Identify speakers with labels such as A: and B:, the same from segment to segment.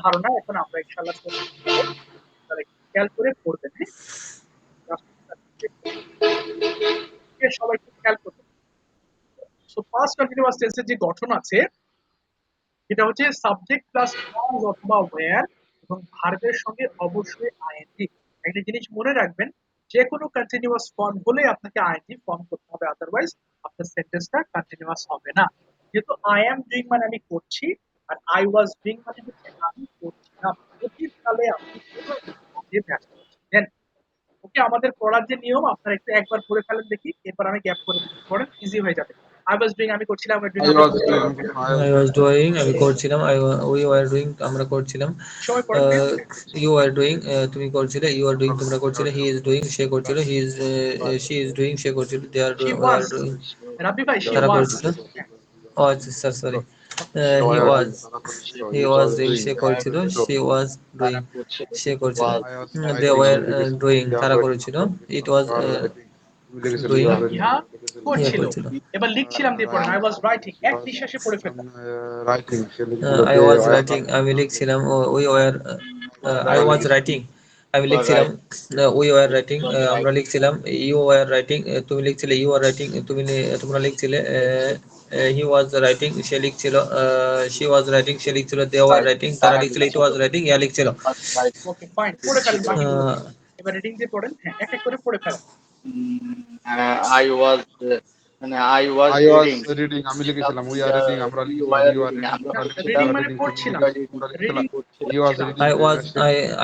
A: ধারণা এখন আমরা ইনশাআল্লাহ করব। তাহলে খেয়াল করে পড়বেন, হ্যাঁ? সবাই একটু খেয়াল করবেন। সো পাস্ট কন্টিনিউয়াস টেন্সের যে গঠন আছে এটা হচ্ছে সাবজেক্ট প্লাস ওয়াজ অথবা ওয়্যার এবং ভার্বের সঙ্গে অবশ্যই আইএনজি। একটা জিনিস মনে রাখবেন, যে কোনো কন্টিনিউয়াস ফর্ম হলে আপনাকে আইএনজি ফর্ম করতে হবে, আদারওয়াইজ আপনার সেন্টেন্সটা কন্টিনিউয়াস হবে না। যেহেতু আই অ্যাম ডুইং মানে আমি করছি, আর আই ওয়াজ ডুইং মানে হচ্ছে আমি করছিলাম। অতীতকালে আপনি কোনো একটি কাজে ব্যস্ত ছিলেন। ওকে, আমাদের পড়ার যে নিয়ম আপনারা একটু একবার পড়ে ফেলেন দেখি, এরপর আমি গ্যাপ করে দিচ্ছি, পড়েন, ইজি হয়ে যাবে। আই ওয়াজ ডুইং আমি করছিলাম, আই ওয়াজ ডুইং
B: I
A: আমরা
B: was
A: করছিলাম।
B: doing, I was
C: I was
B: doing.
C: doing আমি করছিলাম we were doing আমরা করছিলাম
A: সময় পড়েন, হ্যাঁ?
C: you are doing তুমি করছিলে you are doing তোমরা করছিলে he is doing সে করছিল he is she is doing সে করছিল they are
A: she
C: we
A: was,
C: are doing
A: রাব্বি ভাই শি
C: তারা
A: ওয়াজ।
C: করছিল
A: হ্যাঁ,
C: ও আচ্ছা sir sorry
A: okay.
C: he
B: Why are
C: was
B: doing? তারা করছিল.
C: he
B: He
C: was
B: was
C: doing
B: doing.
C: সে
B: তারা
C: করছিল
B: করছিল.
C: she was doing সে করছিল
B: I was
C: they
B: writing.
C: were
B: আমি লিখেছিলাম.
C: doing
B: They are
C: তারা
B: writing.
C: করেছিল
B: আমরা লিখেছিলাম.
C: it
B: You
C: was
B: are writing. তুমি লিখেছিলে. You
C: doing
B: are writing.
A: ইহা
B: আমি লিখেছিলাম.
C: ইয়ে
A: করছিল।
C: করছিল
A: এবার লিখছিলাম দিয়ে পড়েন, আই ওয়াজ রাইটিং,
B: She
A: এক
B: was
A: নিঃশ্বাসে পড়ে ফেলবেন।
B: writing. সে লিখেছিল.
C: I
B: They
C: was
B: were
C: writing
B: writing.
C: আমি লিখছিলাম we were I
B: আমরা
C: was
B: লিখেছিলাম.
C: writing আমি লিখছিলাম we were writing আমরা লিখছিলাম you were writing তুমি লিখছিলে you were writing তোমরা লিখছিলে he was writing say লিখছিল she was writing say লিখছিল they were writing তারা লিখছিল it was writing ইয়া লিখছিল
A: ওকে, ফাইন, পড়ে ফেলেন বাকিগুলো।
C: আহ,
A: এবার রিডিং দিয়ে পড়েন, হ্যাঁ, এক এক করে পড়ে ফেলেন।
B: I was reading. আমি লিখেছিলাম. We are reading. আমরা লিখেছিলাম. You are reading.
A: না,
B: তোমরা
A: রিডিং
B: লিখেছিলে.
A: মানে
B: Reading.
A: পড়ছিলাম,
B: তোমরা
A: রিডিং
B: লিখেছিলাম. He was
A: পড়ছিলাম।
B: reading.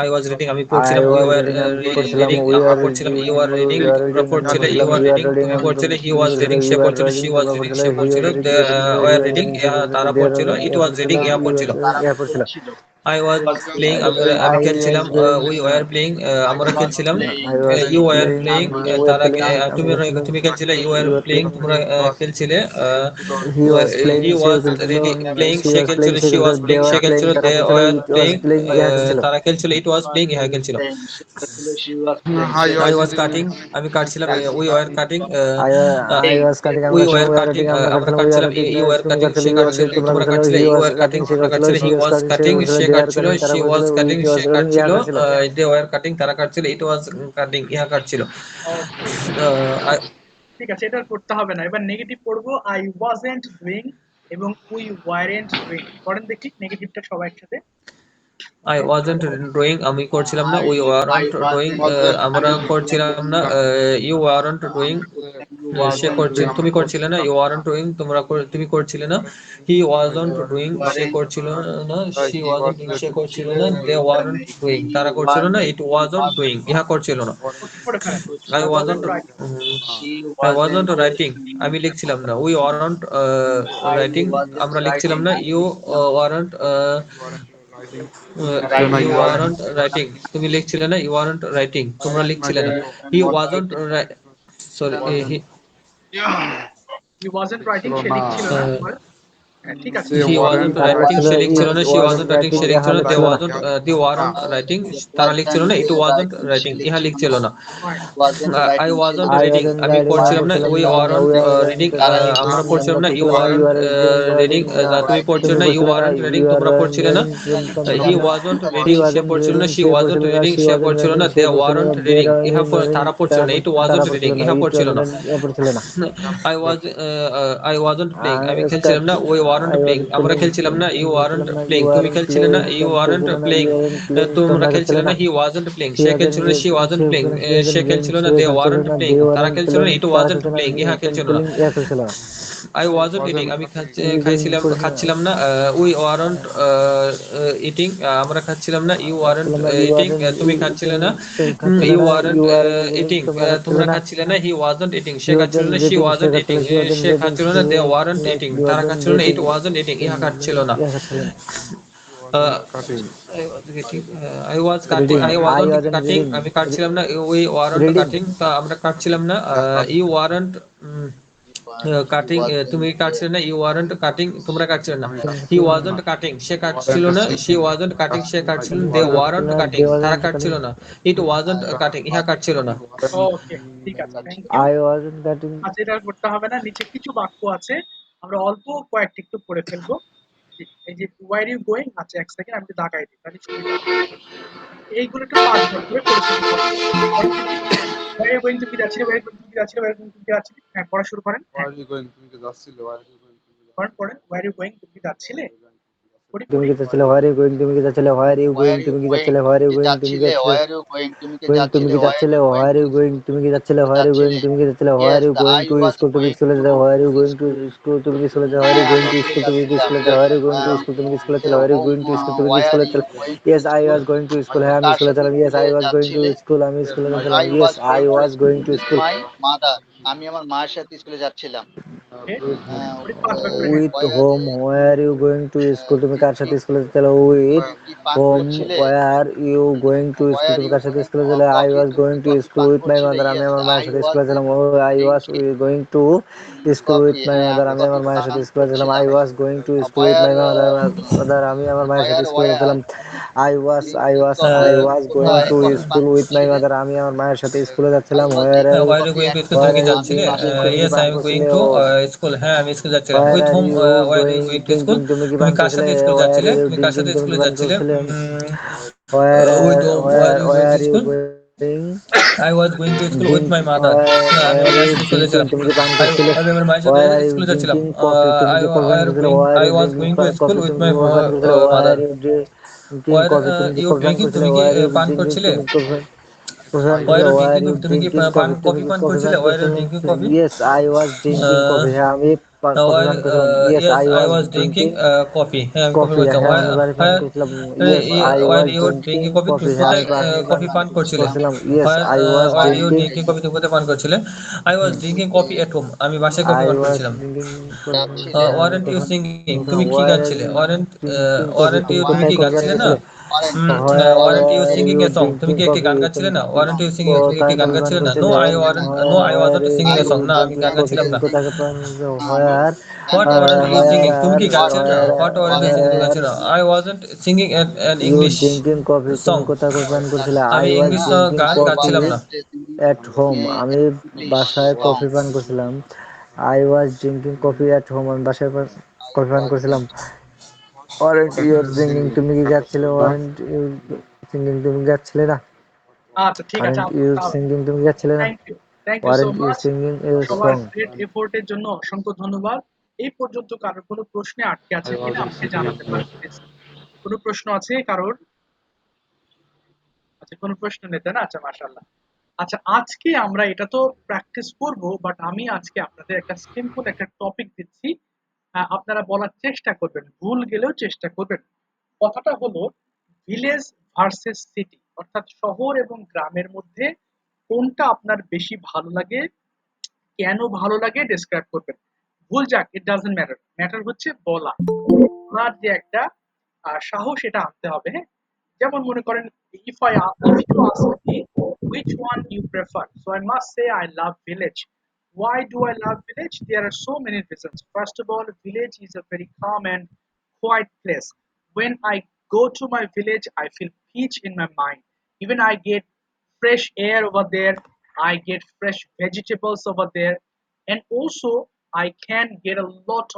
C: I was reading আমি
D: I
C: পড়ছিলাম we
D: was
C: were
D: reading আমি পড়ছিলাম
C: reading
D: we
C: আমরা
D: are
C: পড়ছিলাম you are reading
D: you are
C: তোমরা
D: reading আমি
C: পড়ছিলে you
D: পড়ছিলাম
C: are
D: we are
C: reading
D: reading
C: তুমি
D: আমি
C: পড়ছিলে he
D: তুমি
C: was reading
D: পড়ছিলে
C: say
D: you are
C: পড়ছিল she
D: reading
C: was
D: তোমরা
C: reading
D: পড়ছিলে
C: সে
D: he was
C: পড়ছিল
D: reading
C: they
D: সে পড়ছিল he
C: were
D: was
C: reading
D: reading সে পড়ছিল
C: তারা
D: they are
C: পড়ছিল it
D: ইয়া
C: was
D: পড়ছিল
C: reading ইয়া
D: he
C: পড়ছিল
D: was ইয়া পড়ছিল
C: I was playing আমি
D: I
C: খেলছিলাম
D: was playing
C: we were playing আমরা খেলছিলাম
D: I was
C: you were
D: playing
C: playing
D: we were
C: তারা
D: playing আমি
C: তুমি
D: খেলছিলাম
C: তুমি খেলছিলে you were
D: you were
C: playing
D: playing
C: তোমরা খেলছিলে
D: he was
C: he
D: playing say
C: was
D: খেলছিল
C: ready playing
D: she
C: say
D: was
C: খেলছিল
D: playing সে
C: she
D: খেলছিল
C: was
D: they
C: playing say
D: were playing
C: খেলছিল
D: তারা
C: they
D: খেলছিল
C: were
D: it was
C: playing
D: playing ইয়া খেলছিল
C: তারা খেলছিল it was playing ইহা খেলছিল
B: I
C: I
B: was
C: was
B: reading.
C: cutting আমি কাটছিলাম we were cutting
D: I was cutting আমি
C: we
D: কাটছিলাম
C: were
D: we are
C: cutting
D: cutting আমরা
C: আমরা
D: কাটছিলাম we are
C: কাটছিলাম
D: cutting
C: you were
D: তুমি
C: cutting
D: কাটছিলে
C: সে
D: you are
C: কাটছিল
D: তোমরা
C: তোমরা
D: কাটছিলে
C: কাটছিলে
D: he
C: you
D: was
C: were
D: cutting
C: cutting
D: সে
C: তোমরা
D: কাটছিল
C: কাটছিলে
D: she
C: he
D: was
C: was
D: cutting say
C: cutting
D: কাটছিল
C: সে
D: they are
C: কাটছিল
D: cutting তারা
C: she
D: কাটছিল
C: was
D: it
C: cutting
D: was
C: say
D: cutting ইয়া
C: কাটছিল
D: কাটছিল
C: they were cutting তারা কাটছিল it was cutting ইহা কাটছিল
A: ওকে,
C: I
A: ঠিক আছে, এটা আর করতে হবে না। এবার নেগেটিভ পড়বো, আই ওয়াজন্ট ডুইং এবং উই ওয়ারেন্ট ডুইং। পড়েন দেখি নেগেটিভটা সবাই একসাথে।
C: I
A: ওকে,
C: wasn't doing আমি করছিলাম না we weren't doing
B: Wasn't
C: আমরা
B: doing.
C: করছিলাম না you weren't doing say
B: Wasn't
C: করছিল
B: doing.
C: তুমি
B: আমরা
C: করছিলে না
B: করছিলাম
C: you
B: না.
C: weren't doing তুমি করছিলে না he
B: We
C: wasn't
B: weren't
C: doing say
B: doing.
C: করছিল না she
B: He
C: wasn't
B: was
C: doing say
B: doing.
C: করছিল না they weren't doing তারা করছিল না it wasn't doing ইহা করছিল না
A: ওকে, পড়ে ফেলেন।
C: I
A: I wasn't
C: wasn't
A: writing.
C: I wasn't writing আমি লিখছিলাম না we weren't writing আমরা লিখছিলাম না you weren't
B: You weren't writing. তুমি লিখছিলে না.
C: you
B: You weren't.
C: weren't writing তুমি লিখছিলে না you weren't writing তোমরা লিখছিলে না he wasn't sorry he
A: he wasn't writing,
B: লিখছিল
A: সে
B: না.
A: লিখছিল না।
C: uh,
A: পড়েন। হ্যাঁ, ঠিক আছে।
B: They
C: he wasn't
B: weren't
D: তারা
C: writing
D: লিখছিল
C: সে
B: writing.
C: লিখছিল না
D: it
C: she
D: wasn't
C: wasn't writing
D: writing
C: সে
D: ইহা
C: লিখছিল না they
D: লিখছিল না
C: wasn't they weren't writing তারা লিখছিল না it wasn't writing ইহা লিখছিল না
A: fine.
C: I wasn't
D: I
C: reading
D: wasn't
C: আমি
D: writing আমি
C: পড়ছিলাম না
D: পড়ছিলাম
C: we
D: না
C: weren't
D: we
C: reading
D: weren't
C: আমরা
D: writing
C: পড়ছিলাম
D: আমরা
C: না you
D: পড়ছিলাম না you
C: weren't
D: are
C: reading
D: writing
C: তুমি পড়ছিলে
D: তুমি
C: না you
D: পড়ছিলে না
C: weren't reading
D: you are
C: তোমরা পড়ছিলে না
D: reading তোমরা
C: he
D: পড়ছিলে না
C: wasn't
D: he
C: reading say
D: wasn't
C: পড়ছিল না
D: reading
C: she
D: সে
C: wasn't
D: পড়ছিল না
C: reading
D: she
C: সে
D: wasn't
C: পড়ছিল
D: reading
C: না
D: সে
C: they
D: পড়ছিল না
C: weren't
D: they
C: reading ইহা
D: reading
C: তারা পড়ছিল না it
D: তারা
C: wasn't
D: পড়ছিল
C: reading
D: না
C: ইহা
D: it
C: পড়ছিল না
D: wasn't পড়ছিল না
C: I wasn't playing আমি
D: I
C: খেলছিলাম না we weren't
D: I was
C: playing আমরা
D: playing
C: খেলছিলাম না you
D: আমি
C: weren't
D: খেলছিলাম না you
C: playing তুমি
D: weren't
C: খেলছিলে না
D: playing
C: you weren't
D: খেলছিল না you
C: playing
D: weren't playing
C: তোমরা
D: তোমরা
C: খেলছিলে
D: খেলছিলে
C: না
D: না
C: he wasn't playing
D: he
C: say
D: wasn't
C: খেলছিল না she wasn't playing
D: he wasn't
C: say
D: playing
C: খেলছিল না
D: সে
C: they
D: খেলছিল
C: weren't
D: না
C: playing
D: they
C: তারা
D: weren't
C: খেলছিল না
D: playing
C: it
D: তারা
C: wasn't
D: খেলছিল না
C: playing ইহা খেলছিল না
D: playing ইয়া খেলছিল না
C: I
B: It
C: wasn't eating
B: wasn't
C: আমি
B: cutting.
C: খাচ্ছিলাম না we weren't eating আমরা খাচ্ছিলাম না you weren't
D: খাচ্ছিলাম না you
C: eating
D: weren't
C: তুমি খাচ্ছিলে না
D: তুমি খাচ্ছিলে
C: you
D: না
C: weren't
D: you weren't eating
C: eating
D: তোমরা খাচ্ছিলে
C: তোমরা
D: না
C: খাচ্ছিলে না he wasn't eating
D: he
C: সে খাচ্ছিল
D: wasn't
C: না she
D: reading সে
C: wasn't
D: খাচ্ছিল
C: eating
D: she wasn't
C: say
D: reading
C: খাচ্ছিল
D: she
C: না they weren't eating
D: he
C: তারা
D: wasn't
C: খাচ্ছিল না it
D: reading
C: wasn't eating ইহা খাচ্ছিল না
D: ইয়া খাচ্ছিল না
B: He
C: Uh,
B: wasn't cutting.
C: I was cutting
D: reading
C: I
D: I
C: wasn't
D: wasn't
C: cutting
D: reading
C: আমি কাটছিলাম না we weren't
D: reading
C: cutting তা আমরা কাটছিলাম না
B: Cutting.
C: you weren't কাটিং তুমি কাটছিলে না you weren't cutting তোমরা কাটছিলে না
D: তোমরা
C: he
D: খাচ্ছিলে না
C: wasn't cutting সে
B: He
C: কাটছিল
B: wasn't
C: না she
B: cutting.
C: wasn't cutting say
B: Cutting না.
C: কাটছিল
B: He
C: না they
D: সে
B: wasn't
D: কাটছিল
C: weren't
D: না
C: cutting
D: they
C: তারা
D: wasn't
C: কাটছিল
D: cutting
C: না it wasn't cutting ইহা কাটছিল না
B: He wasn't.
A: ওকে, ঠিক আছে, thank you.
D: I wasn't cutting
A: আচ্ছা, এটা আর করতে হবে না। নিচে কিছু বাক্য আছে, আমরা অল্প কয়েকটি একটু পড়ে ফেলবো। এই যে ওয়ার ইউ গোয়িং, আচ্ছা এক সেকেন্ড আমি দাগাই দিই তাহলে সুবিধা হবে। এইগুলো একটু 5 বার করে শুরু করেন। পরের দিকে ওয়ার ইউ গোয়িং তুমি যাচ্ছিলে, ওয়ার ইউ গোয়িং তুমি যাচ্ছিলে, ওয়ার ইউ গোয়িং তুমি যাচ্ছিলে, হ্যাঁ পড়া শুরু করেন, হ্যাঁ
B: ওয়ার ইউ গোয়িং তুমি কি যাচ্ছিলে, ওয়ার ইউ গোয়িং তুমি কি
A: পড়েন
B: যাচ্ছিলে,
A: পড়েন, ওয়ার ইউ গোয়িং তুমি যাচ্ছিলে, পড়ি
D: তুমি
A: পড়ি।
D: কি যাচ্ছিলে, হোয়ার ইউ গোয়িং তুমি কি যাচ্ছিলে, হোয়ার ইউ গোয়িং তুমি কি যাচ্ছিলে, হোয়ার ইউ গোয়িং তুমি কি যাচ্ছিলে, গোয়িং তুমি কি যাচ্ছিলে, হোয়ার ইউ গোয়িং তুমি কি যাচ্ছিলে, হোয়ার ইউ গোয়িং তুমি কি যাচ্ছিলে, where you going to school তুমি স্কুলে যেতে, where you going to school তুমি কি স্কুলে যেতে, where you going to school তুমি কি স্কুলে যেতে, where you going to school তুমি কি স্কুলে চলে, where you going to school তুমি কি স্কুলে চলে। Yes I was going to school, হ্যাঁ আমি স্কুলে ছিলাম। Yes I was going to school, আমি স্কুলে ছিলাম। Yes I was going to school.
A: Okay
B: with home
A: পড়ি 5 বার করে, হ্যাঁ
D: with home, where you going to school তুমি কার সাথে স্কুলে যেতে, with home where you going to school তুমি কার সাথে স্কুলে যেতে, I was going to school with my mother, আমি আমার মায়ের সাথে স্কুলে ছিলাম। ও I was going to school with my mother, আমি আমার মায়ের সাথে স্কুলে ছিলাম। I was going to school with my mother, আমি আমার মায়ের সাথে স্কুলে যেতাম। I was going to school with my mother, আমি আমার মায়ের সাথে স্কুলে যাচ্ছিলাম।
C: Were you going to school তুমি
D: হোয়ার
C: কি
D: আর ইউ
C: যাচ্ছিলে?
D: ড্রিঙ্কিং তুমি কি
C: ইয়েস
D: পান
C: আই এম গোয়িং
D: করছিলে,
C: টু
D: ও
C: স্কুল, হ্যাঁ আমি স্কুল যাচ্ছিলাম।
D: হোয়ার
C: উইথ
D: আর
C: home,
D: you
C: were you
D: going
C: going to
D: drinking
C: school
D: তুমি কি
C: তুমি
D: পান
C: কার
D: করছিলে,
C: সাথে স্কুল
D: হোয়ার
C: যাচ্ছিলে,
D: ইউ
C: তুমি কার
D: ড্রিঙ্কিং
C: সাথে
D: তুমি
C: স্কুলে
D: কি পান
C: যাচ্ছিলে?
D: করছিলে, where
C: were you going
D: where
C: to
D: where
C: school?
D: You going
C: I was going to school with my
D: drinking,
C: mother, হ্যাঁ আমি
D: হোয়ার
C: আমার মায়ের
D: ইউ
C: সাথে স্কুলে
D: ড্রিঙ্কিং
C: যাচ্ছিলাম।
D: তুমি কি পান করছিলে,
C: আমি আমার মায়ের সাথে
D: হোয়ার আর ইউ
C: স্কুলে যাচ্ছিলাম।
D: ড্রিঙ্কিং কফি তুমি কি কফি পান করছিলে, where
C: I
D: you
C: was
D: drinking
C: going to school
D: coffee
C: with
D: তুমি
C: মাই
D: কি কফি পান করছিলে, where
C: mother.
D: Are you drinking
C: were
D: coffee তুমি কি
C: ইউ
D: কফি পান
C: ড্রিঙ্কিং
D: করছিলে,
C: তুমি কি
D: হোয়ার ইউ
C: পান
D: ড্রিঙ্কিং
C: করছিলে?
D: তুমি কি কফি পান
C: ওয়ার
D: করছিলে,
C: ইউ
D: হোয়ার
C: ড্রিঙ্কিং
D: ইউ
C: তুমি কি
D: ড্রিঙ্কিং কফি তুমি
C: কফি
D: কি
C: পান
D: কফি পান
C: করছিলে? ওয়ার ইউ
D: করছিলে।
C: Drinking coffee?
D: Yes I was drinking coffee, হ্যাঁ আমি কফি
C: ওয়ার
D: পান করছিলাম। Yes
C: yes
D: I
C: I
D: was
C: was drinking
D: drinking
C: coffee, হ্যাঁ আমি কফি
D: কফি,
C: পাচ্ছিলাম।
D: হ্যাঁ আমি পানি পান করছিলাম। Yes I
C: were
D: was
C: you
D: drinking
C: drinking coffee তুমি
D: কফি, হ্যাঁ
C: কোথায়
D: আমি পানি পান
C: কফি পান করছিলে?
D: করছিলাম। Yes I was
C: were you
D: drinking,
C: drinking coffee তুমি কোথায় পান করছিলে? I was drinking coffee at home, আমি বাসায় কফি
D: আই
C: পান
D: ওয়াজ
C: করছিলাম।
D: ড্রিঙ্কিং কফি, হ্যাঁ আমি
C: ওয়ারেন্ট ইউ
D: কফি
C: সিঙ্গিং তুমি কি
D: ওয়ার
C: গাচ্ছিলে?
D: ড্রিঙ্কিং কফি
C: ওয়ারেন্ট
D: তুমি
C: ইউ তুমি
D: কোথায়
C: কি
D: কফি পান
C: গাচ্ছিলে না?
D: করছিলে,
C: weren't you
D: where
C: singing
D: you
C: a song, তুমি
D: ড্রিঙ্কিং
C: কি একটি
D: কফি
C: গান
D: তুমি
C: গাচ্ছিলে না? ওয়ারেন্ট ইউ সিঙ্গিং, তুমি কি একটি
D: কোথায়
C: গান
D: কফি পান
C: গাচ্ছিলে না?
D: করছিলে,
C: no I
D: where
C: wasn't singing
D: you
C: a song, না আমি
D: ড্রিঙ্কিং
C: গান
D: কফি
C: গাচ্ছিলাম
D: তুমি
C: না।
D: কোথায় পান, where
C: what weren't you singing, তুমি কি গাচ্ছিলে না?
D: Where
C: what weren't you singing, তুমি গাচ্ছিলে না? I wasn't singing an
D: you
C: English
D: drinking coffee
C: song,
D: তুমি কোথায় কফি পান করছিলে, আই
C: আমি
D: ওয়াজ
C: ইংলিশ
D: ড্রিঙ্কিং
C: গান
D: কফি
C: গাচ্ছিলাম না।
D: এট হোম, আমি বাসায় কফি পান করছিলাম। I was drinking coffee at home, আমি বাসায় কফি পান করছিলাম। ওয়ারেন্ট ইউর সিঙ্গিং তুমি কি যাচ্ছিলে, ওয়ারেন্ট ইউ সিঙ্গিং তুমি কি যাচ্ছিলে না,
A: আচ্ছা ঠিক আছে
D: ওয়ারেন্ট ইউর সিঙ্গিং তুমি কি যাচ্ছিলে না,
A: thank you so
D: weren't you
A: much.
D: Singing a
A: সবার
D: সং।
A: গ্রেট এফোর্টের জন্য অসংখ্য ধন্যবাদ। এই পর্যন্ত কারোর কোনো প্রশ্নে আটকে
B: আই
A: আছে কিনা
B: ওয়াজন্ট
A: আমাকে
B: সিটিং ইন
A: জানাতে
B: হিয়ার।
A: পারেন প্লিজ। কোনো প্রশ্ন আছে কারোর? আচ্ছা কোনো প্রশ্ন নেই তাই না? আচ্ছা মাশাআল্লাহ। আচ্ছা আজকে আমরা এটা তো প্র্যাকটিস করব, বাট আমি আজকে আপনাদের একটা সিম্পল একটা টপিক দিচ্ছি। আপনারা বলার চেষ্টা করবেন, ভুল গেলেও চেষ্টা করবেন। কথাটা হলো ভিলেজ ভার্সেস সিটি, অর্থাৎ শহর এবং গ্রামের মধ্যে কোনটা আপনার বেশি ভালো লাগে, কেন ভালো লাগে ডেসক্রাইব করবেন। ভুল যাক, ইট ডাজন্ট ম্যাটার, ম্যাটার হচ্ছে বলা, বলার যে একটা সাহস, এটা আনতে হবে। হ্যাঁ, যেমন মনে করেন, if you ask me which one you prefer, so I must say I love village. Why do I love village? There are so many reasons. First of all, village is a very calm and quiet place. When I go to my village, I feel peace in my mind. Even I get fresh air over there, I get fresh vegetables over there, and also I can get a lot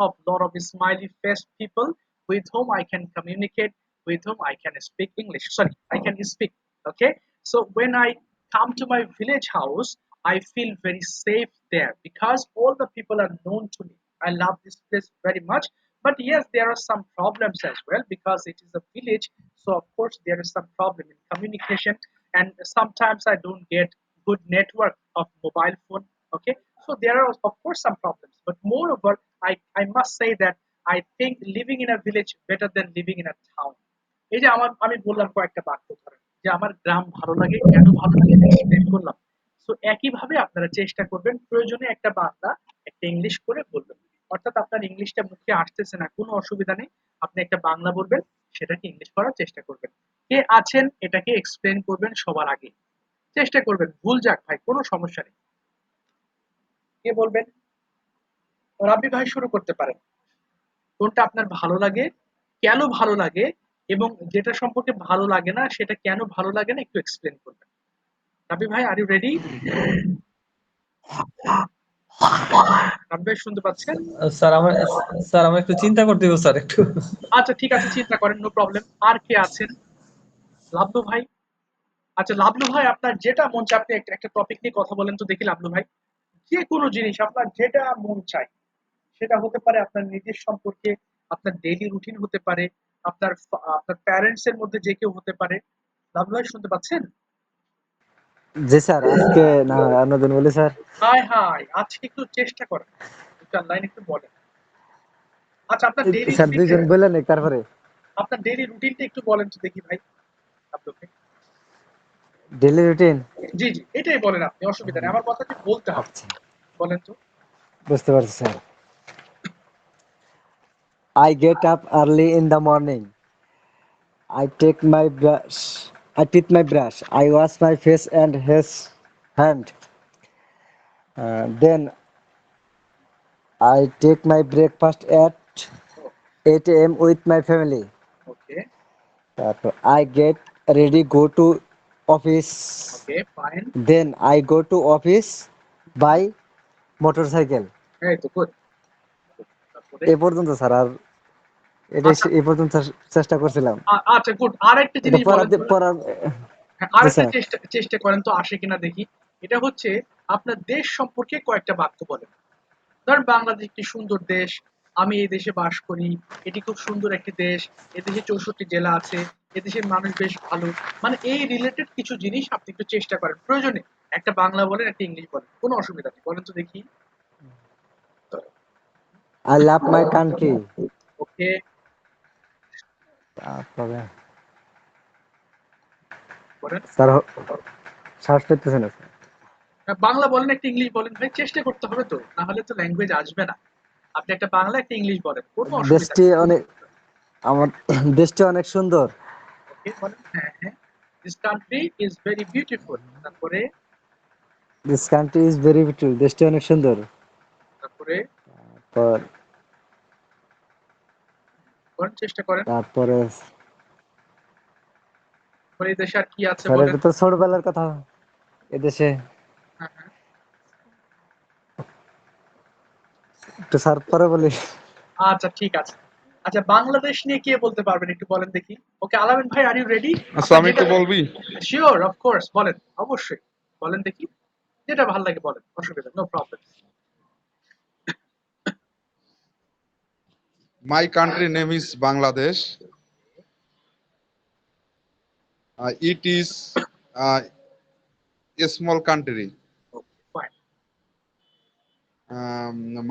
A: of smiley face people with whom I can communicate, with whom I can speak English. Sorry, I can speak. Okay, so when I come to my village house, I feel very safe there because all the people are known to me. I love this place very much. But yes, there are some problems as well because it is a village. So of course there is some problem in communication, and sometimes I don't get good network of mobile phone. Okay, so there are of course some problems. But moreover, I must say that I think living in a village better than living in a town. এই যে আমি বললাম কয়েকটা বাক্য ধরেন যে আমার গ্রাম ভালো লাগে, কেন ভালো লাগে এক্সপ্লেন করলাম। তো একইভাবে আপনারা চেষ্টা করবেন প্রয়োজনে একটা বাংলা একটা ইংলিশ করে বলবেন। অর্থাৎ আপনার ইংলিশটা মুখে আসতেছে না, কোনো অসুবিধা নেই, আপনি একটা বাংলা বলবেন, সেটাকে ইংলিশ করার চেষ্টা করবেন। কে আছেন এটাকে এক্সপ্লেন করবেন সবার আগে, চেষ্টা করবেন, ভুল যাক ভাই কোনো সমস্যা নেই। কে বলবেন? রাব্বি ভাই শুরু করতে পারেন। কোনটা আপনার ভালো লাগে, কেন ভালো লাগে, এবং যেটা সম্পর্কে ভালো লাগে না সেটা কেন ভালো লাগে না একটু এক্সপ্লেন করবেন। রাব্বি ভাই, আর ইউ রেডি? আপনি শুনতে পাচ্ছেন?
C: স্যার আমার স্যার আমার একটু চিন্তা করতে হবে স্যার একটু।
A: আচ্ছা ঠিক আছে, চিন্তা করেন, নো প্রবলেম। আর কে আছেন? লাবলু ভাই। আচ্ছা লাবলু ভাই, আপনার যেটা মন চায় আপনি একটা একটা টপিক নিয়ে কথা বলেন তো দেখি লাবলু ভাই। যে কোনো জিনিস আপনার যেটা মন চায়, সেটা হতে পারে আপনার নিজের সম্পর্কে, আপনার ডেইলি রুটিন হতে পারে, আপনার প্যারেন্টস এর মধ্যে যে কেউ হতে পারে। লাবলু ভাই শুনতে পাচ্ছেন?
D: জি স্যার, আজকে না হয় অন্যদিন বলি স্যার।
A: হাই হাই, আজকে একটু চেষ্টা করেন, একটু অনলাইন একটু বলেন। আচ্ছা আপনার ডেইলি
D: স্যার
A: রুটিনটা,
D: দুইজন বললেন তারপরে
A: আপনার ডেইলি রুটিনটা একটু বলেন তো দেখি ভাই আপনাকে।
D: Daily routine.
A: জি জি, এটাই বলেন আপনি, অসুবিধা নেই, আমার কথা যে বলতে হবে।
D: আচ্ছা,
A: বলেন তো।
D: বুঝতে পারছি sir. I get up early in the morning. I take my brush. I teeth my brush. I wash my face and his hand. Then I take my breakfast at 8 a.m. with my family.
A: ওকে
D: তারপর I get ready, go to office.
A: Okay fine.
D: Then I go to office by motorcycle.
A: এই তো good. তারপরে
D: এ পর্যন্ত sir, আর এটাই
A: আচ্ছা
D: এ পর্যন্ত চেষ্টা করছিলাম।
A: আচ্ছা গুড, আর একটা
D: এটা
A: জিনিস বলেন
D: পড়াতে
A: তো।
D: পড়ার।
A: হ্যাঁ,
D: জি
A: আরেকটা
D: স্যার।
A: চেষ্টা চেষ্টা করেন তো, আসে কিনা দেখি। এটা হচ্ছে আপনার দেশ সম্পর্কে কয়েকটা বাক্য বলেন। ধরেন বাংলাদেশ একটি সুন্দর দেশ, আমি এই দেশে বাস করি, এটি খুব সুন্দর একটি দেশ, এদেশে 64 জেলা আছে, এদেশের মানুষ বেশ ভালো। মানে এই রিলেটেড কিছু জিনিস আপনি একটু চেষ্টা করেন, প্রয়োজনে একটা বাংলা বলেন, একটা ইংলিশ বলেন, কোনো অসুবিধা নেই, বলেন তো দেখি।
D: I love my country.
A: ওকে
D: তারপরে
A: বলেন।
D: স্যার শ্বাস পেতেছে না স্যার।
A: বাংলা বলেন, একটা ইংলিশ বলেন ভাই, চেষ্টা করতে হবে তো, না হলে তো ল্যাঙ্গুয়েজ আসবে না। আপনি একটা বাংলা একটা ইংলিশ বলেন, কোনো অসুবিধা
D: দেশটি
A: নেই।
D: অনেক আমার দেশটি অনেক সুন্দর।
A: ওকে বলেন, হ্যাঁ হ্যাঁ। This country is very beautiful. তারপরে
D: this country is very beautiful. দেশটি অনেক সুন্দর।
A: তারপরে
D: পর
A: বলেন, চেষ্টা করেন।
D: তারপরে
A: এই দেশে আর কি আছে
D: স্যার
A: বলেন।
D: এটা তো ছোটবেলার কথা। এদেশে
A: হ্যাঁ হ্যাঁ।
D: একটু স্যার পরে বলি।
A: আচ্ছা ঠিক আছে। আচ্ছা বাংলাদেশ নিয়ে কে বলতে পারবেন একটু বলেন দেখি। ওকে আলামিন ভাই, আর ইউ রেডি?
B: আচ্ছা
A: আপনার
B: আমি
A: যেটা
B: একটু বলবি।
A: শিওর, অফ কোর্স বলেন, অবশ্যই বলেন দেখি, যেটা ভালো লাগে বলেন, অসুবিধা, no problem.
B: My country name is Bangladesh. It is a small country.
A: Okay fine.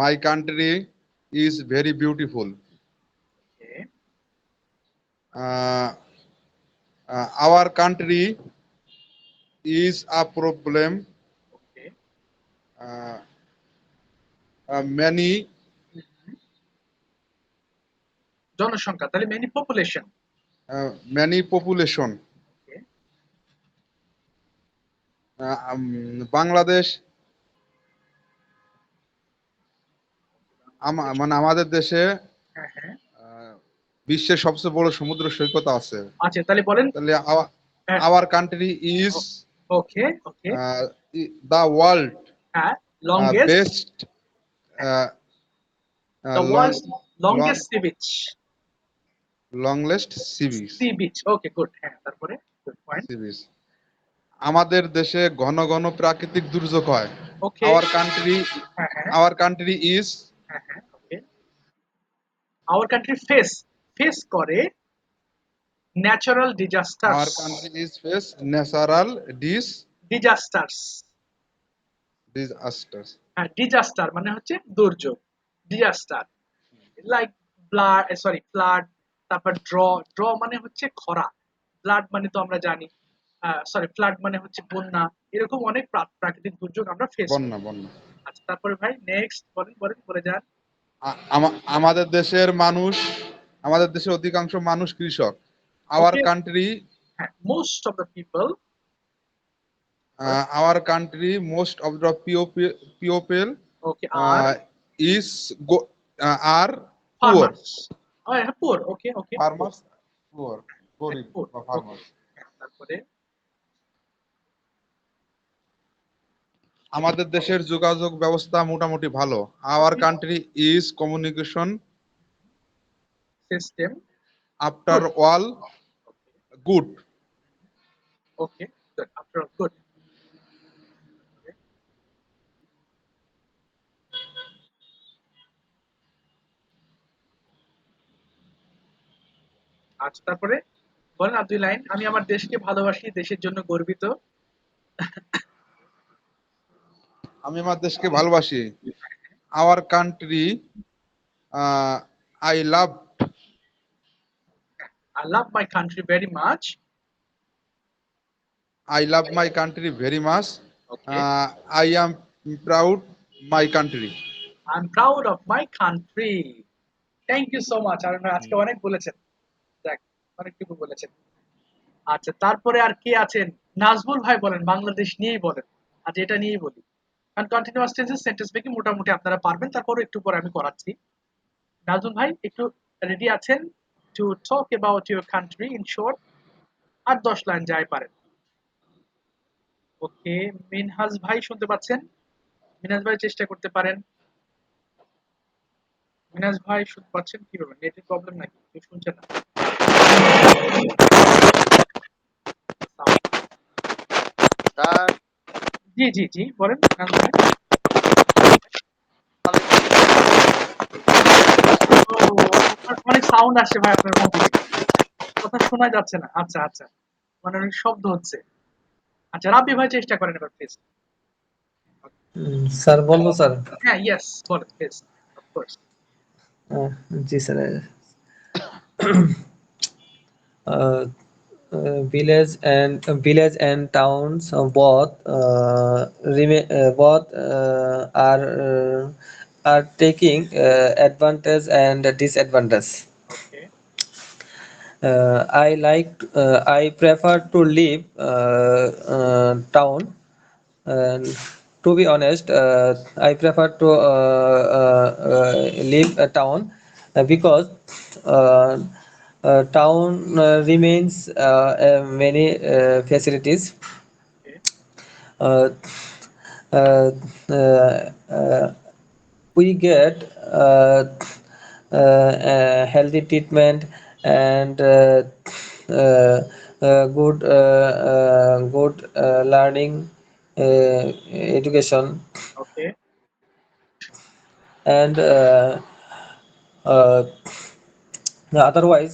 B: My country is very beautiful.
A: Okay
B: Uh, our country is a problem.
A: Okay.
B: Uh, many
A: জনসংখ্যা তাহলে মেনি পপুলেশন।
B: many population.
A: ওকে
B: বাংলাদেশ
A: বাংলাদেশ।
B: মানে আমাদের দেশে
A: হ্যাঁ হ্যাঁ।
B: আহ, বিশ্বের সবচেয়ে বড় সমুদ্র সৈকত আছে।
A: আচ্ছা তাহলে বলেন।
B: তাহলে
A: হ্যাঁ,
B: our country is
A: okay okay.
B: the world
A: হ্যাঁ, longest,
B: best uh,
A: the
B: long
A: world's
B: long
A: longest sea beach.
B: longest sea beach.
A: Sea beach, okay good. হ্যাঁ তারপরে গুড পয়েন্ট।
B: Sea beach. আমাদের দেশে ঘন ঘন প্রাকৃতিক দুর্যোগ হয়।
A: ওকে।
B: our country
A: হ্যাঁ হ্যাঁ
B: our country is
A: হ্যাঁ হ্যাঁ ওকে। আওয়ার কান্ট্রি ফেস ফেস করে natural disasters.
B: our country is face natural
A: disasters.
B: disasters.
A: হ্যাঁ, ডিজাস্টার মানে হচ্ছে দুর্যোগ, disaster like blood, sorry flood. তারপর ড্র, ড্র মানে হচ্ছে খরা। ব্লাড মানে তো আমরা জানি, সরি ফ্লাড মানে হচ্ছে বন্যা। এরকম অনেক প্রাকৃতিক দুর্যোগ আমরা ফেস করি।
B: বন্যা বন্যা।
A: আচ্ছা তারপরে ভাই নেক্সট বলেন বলেন, বলে যান।
B: আমাদের দেশের মানুষ, আমাদের দেশের অধিকাংশ মানুষ কৃষক। our
A: okay.
B: country
A: হ্যাঁ, most of the people.
B: our country most of the people
A: okay আর
B: is are poor.
A: ফার্মার্স। হ্যাঁ poor, okay okay.
B: Farmers poor,
A: হ্যাঁ
B: গরিব
A: পুয়ার,
B: বা
A: ওকে।
B: farmers.
A: হ্যাঁ তারপরে
B: আমাদের দেশের যোগাযোগ ব্যবস্থা মোটামুটি ভালো। Our country is communication
A: system
B: after all good.
A: Okay good after good. আচ্ছা তারপরে বলেন আর 2 লাইন। আমি আমার দেশকে ভালোবাসি, দেশের জন্য গর্বিত।
B: আমি আমার দেশকে ভালোবাসি। Our country I love
A: I love my country very much.
B: My country very much.
A: Okay.
B: I am proud my country.
A: I'm proud of my country. Thank you so much. আর আজকে অনেক বলেছেন। দেখ অনেকটুকু বলেছেন। আচ্ছা তারপরে আর কে আছেন? নাজমুল ভাই বলেন, বাংলাদেশ নিয়েই বলেন। আজ এটা নিয়েই বলি। কারণ কন্টিনিউয়াস টেন্সেস সেন্টেন্স মেকিং মোটামুটি আপনারা পারবেন। তারপরে একটু পরে আমি করাচ্ছি। নাজমুল ভাই একটু রেডি আছেন to talk about your country in short? ৮-১০ line যাই পারেন। ওকে, মিনহাজ ভাই শুনতে পাচ্ছেন? মিনহাজ ভাই চেষ্টা করতে পারেন। মিনহাজ ভাই শুনতে পাচ্ছেন কিভাবে? নেটের প্রবলেম নাকি? কেউ শুনছেন না?
E: স্যার
A: জি জি জি বলেন মিনহাজ ভাই। ও, অনেক সাউন্ড আসছে ভাই আপনার ফোন থেকে। কথা শোনা যাচ্ছে না। আচ্ছা আচ্ছা, মানে অনেক শব্দ হচ্ছে। আচ্ছা রাব্বি ভাই চেষ্টা করেন এবার প্লিজ।
C: স্যার বলবো স্যার?
A: হ্যাঁ ইয়েস বলেন please, of course.
C: G sir. uh, village and towns both are taking advantage and disadvantage.
A: Okay
C: I prefer to live town. And to be honest, I prefer to live a town because uh, town remains many facilities.
A: Okay
C: Uh, uh, uh, uh, we get healthy treatment and good learning, education,
A: okay
C: and uh, otherwise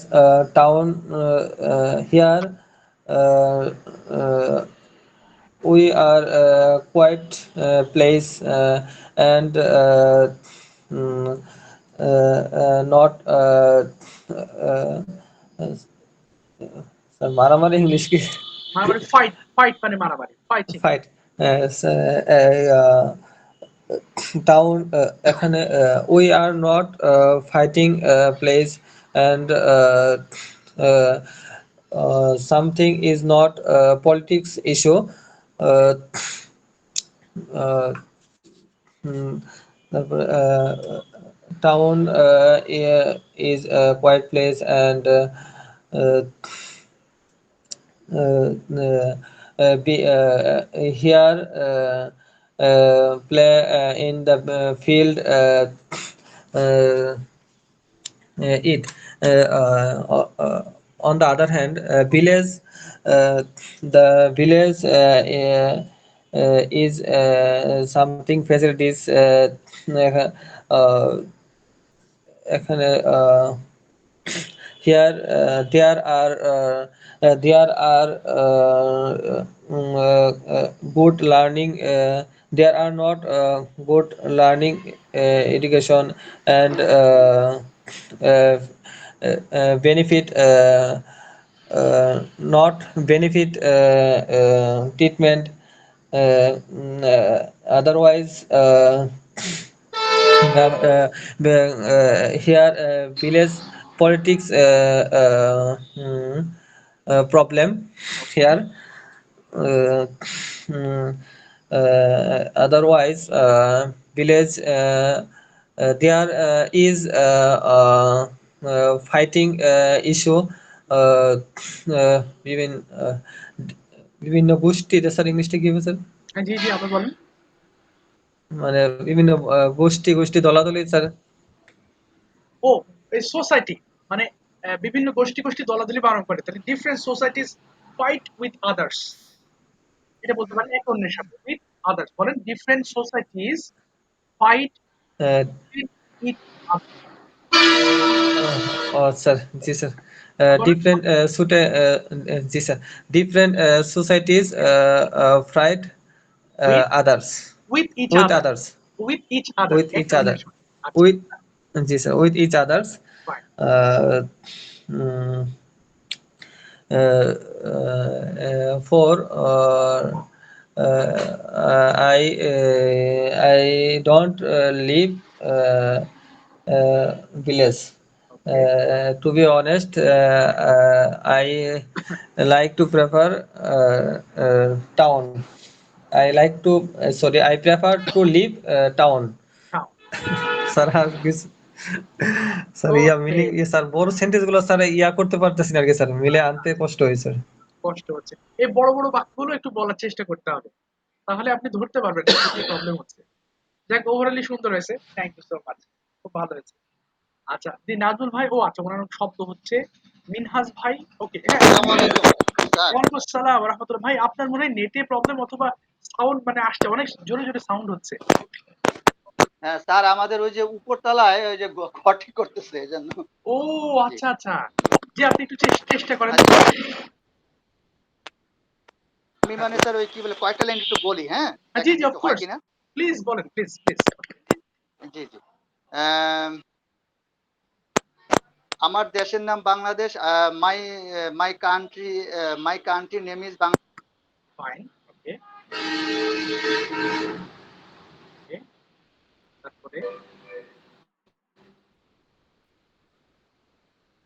C: town here uh, uh, we are quite place and mm, not uh, sir, মারামারি English কি?
A: মারামারি fight, fight মানে মারামারি, fighting.
C: Fight town এখানে we are not fighting place and something is not politics issue. uh, uh, mm, তারপরে town is a quiet place and uh, here play in the field uh, it on the other hand the village is something facilities uh, এখানে here there are good learning, there are not good learning education and uh, benefit not benefit treatment otherwise here village politics problem here. uh, mm, Otherwise village there is fighting issue uh, বিভিন্ন বিভিন্ন গোষ্ঠীতে sir ইংলিশটা কি হবে sir?
A: হ্যাঁ জি জি আপনি বলেন।
C: মানে বিভিন্ন গোষ্ঠী গোষ্ঠী দলাদলি স্যার।
A: ও এই সোসাইটি মানে বিভিন্ন গোষ্ঠী গোষ্ঠী দলাদলি বারণ করে, তাহলে different societies fight with others, এটা বলতে পারেন এক অন্যের সাথে উইথ আদার্স। বলেন different societies fight
C: ah,
A: with others.
C: Sir জি স্যার,
A: বলেন
C: ডিফারেন্ট সুটে জি sir, different societies fried
A: with
C: others,
A: with each
C: with
A: other,
C: others,
A: with each other
C: with
A: এক
C: ইচ আদার,
A: অন্যের সাথে। আচ্ছা
C: উইথ জি sir, with each others,
A: fine.
C: for I don't live village.
A: Okay
C: To be honest, I like to prefer town. I like to sorry, I prefer to live town.
A: নাও।
C: Sir আর কিছু sir yeah
A: okay
C: meaning sir বড় sentence গুলো sir ইয়া করতে পারতেছি না আর কি স্যার, মিলে আনতে কষ্ট হয়েছে।
A: কষ্ট হচ্ছে, এই বড় বড় বাক্যগুলো একটু বলার চেষ্টা করতে হবে, তাহলে আপনি ধরতে পারবেন না কি প্রবলেম হচ্ছে। যাক ওভারঅলি সুন্দর হয়েছে, থ্যাংক ইউ সো মাচ, খুব ভালো হয়েছে। আচ্ছা দি নাজমুল ভাই, ও আচ্ছা ওনার শব্দ হচ্ছে মিনহাজ ভাই। ওকে হ্যাঁ,
E: আসসালামু আলাইকুম স্যার।
A: ওয়ালাইকুম আসসালাম ওয়া রাহমাতুল্লাহ। ভাই আপনার মনে হয় নেটে প্রবলেম অথবা সাউন্ড মানে আসছে অনেক জোরে জোরে সাউন্ড হচ্ছে।
E: হ্যাঁ স্যার, আমাদের ওই যে উপরতলায় ওই যে ঘরটি করতেছে এজন্য।
A: ও
E: জি
A: আচ্ছা আচ্ছা, জি আপনি একটু চেষ্টা করেন তো।
E: আচ্ছা, আমি মানে স্যার ওই কি বলে কয়েকটা লাইন একটু বলি, হ্যাঁ
A: জি
E: দেখেন
A: জি
E: একটু হয়
A: অফকোর্স,
E: কিনা।
A: প্লিজ বলেন প্লিজ প্লিজ।
E: জি জি। আম, আমার দেশের নাম Bangladesh. My my country name is Bangladesh.
A: Fine. Okay okay, তারপরে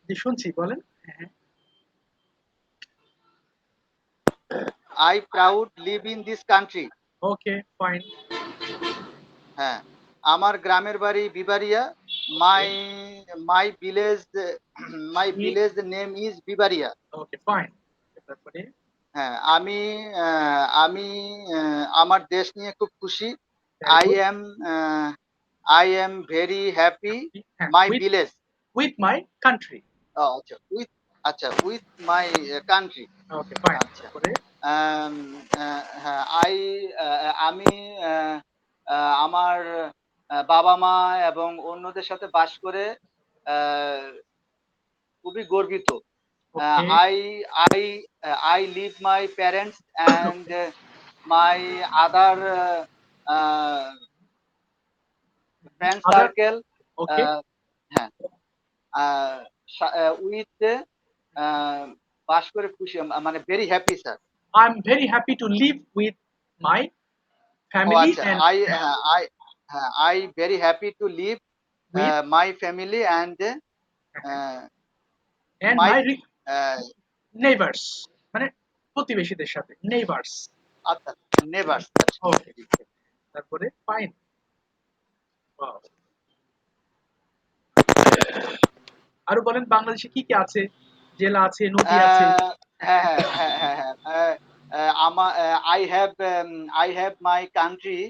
A: জি শুনছি বলেন। হ্যাঁ
E: I proud live in this country.
A: Okay fine.
E: হ্যাঁ, আমার গ্রামের বাড়ি Bibaria.
A: Okay
E: my my village my village name is Bibaria.
A: Okay fine, তারপরে
E: হ্যাঁ, আমি আমার দেশ নিয়ে খুব খুশি।
A: Very
E: I
A: good.
E: Am I am very happy
A: হ্যাঁ
E: my
A: with
E: village.
A: With my country.
E: আচ্ছা with my country.
A: Okay fine,
E: আচ্ছা,
A: তারপরে
E: হ্যাঁ, আমি আহ, আমার বাবা মা এবং অন্যদের সাথে বাস করে আহ, খুবই গর্বিত।
A: Okay
E: I I I live my parents and my other friend
A: other
E: circle.
A: Okay.
E: হ্যাঁ, উইথ বাস করে খুশি, মানে very happy sir.
A: I am very happy to live with my
E: uh
A: family
E: আচ্ছা,
A: and
E: I very happy to live
A: with
E: my family and
A: and
E: my
A: my neighbours, মানে প্রতিবেশীদের সাথে neighbours.
E: আচ্ছা নেভার্স। আচ্ছা
A: ওকে,
E: জি।
A: তারপরে ফাইন। আরো বলেন বাংলাদেশে কি কি আছে, জেলা আছে, নদী আছে।
E: আহ, হ্যাঁ হ্যাঁ হ্যাঁ হ্যাঁ হ্যাঁ আমার I have my country